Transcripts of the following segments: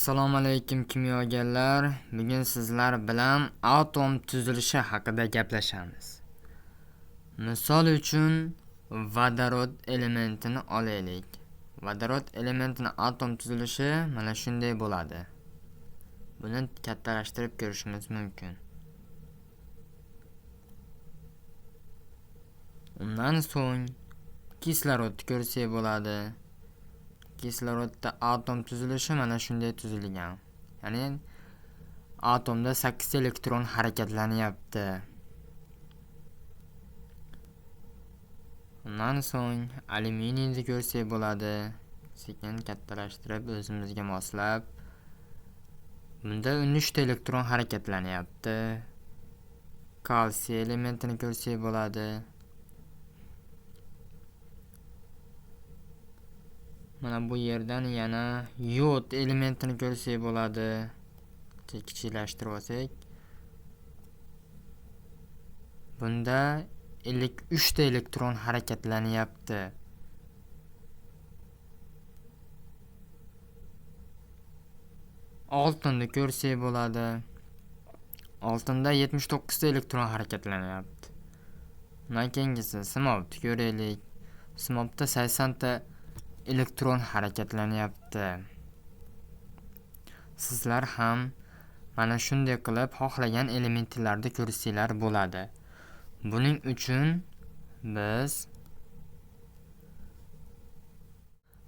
Assalomu alaykum kimyogarlar. Bugun sizlar bilan atom tuzilishi haqida gaplashamiz. Misol uchun vodorod elementini olaylik. Vodorod elementining atom tuzilishi mana shunday bo'ladi. Buni kattalashtirib ko'rishimiz mumkin. Undan so'ng kislorodni ko'rsak bo'ladi. Kislorodda atom tuzilishi mana shunday tuzilgan. Ya'ni atomda 8 elektron harakatlanyapti. Undan so'ng alyuminiyni ko'rsak bo'ladi. Sekin kattalashtirib o'zimizga moslab. Bunda 13 ta elektron harakatlanyapti. Kalsiy elementini ko'rsak bo'ladi. Mana bu yerdan yana yod elementini ko'rsak bo'ladi. Kichiklashtirib olsak. Bunda 53 ta elektron harakatlanyapti. Oltinni ko'rsak bo'ladi. Oltinda 79 ta elektron harakatlanyapti. Undan keyingisi simobni ko'raylik. Simobda 80 ta elektron harakatlanyapti. Sizlar ham mana shunday qilib xohlagan elementlarni ko'rsanglar bo'ladi. Buning uchun biz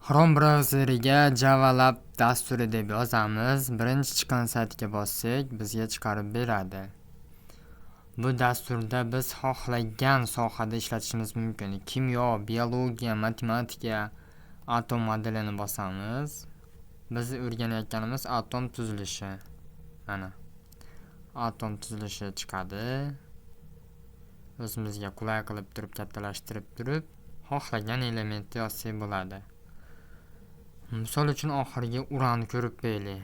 Chrome brauzeriga Javalab dasturi deb yozamiz. Birinchi chiqqan saytga bossak, bizga chiqarib beradi. Bu dasturda biz xohlagan sohada ishlatishimiz mumkin. Kimyo, biologiya, matematika atom modelini bosamiz. Biz o'rganayotganimiz atom tuzilishi. Mana atom tuzilishi chiqadi. O'zimizga qulay qilib turib kattalashtirib turib, xohlagan elementni yozsak bo'ladi. Misol uchun oxirgi uranni ko'rib qo'yaylik.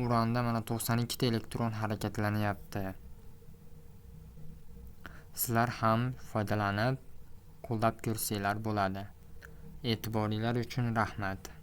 Uranda mana 92 ta elektron harakatlanyapti. Sizlar ham foydalanib, qo'llab ko'rsanglar bo'ladi. E'tiboringlar uchun rahmat.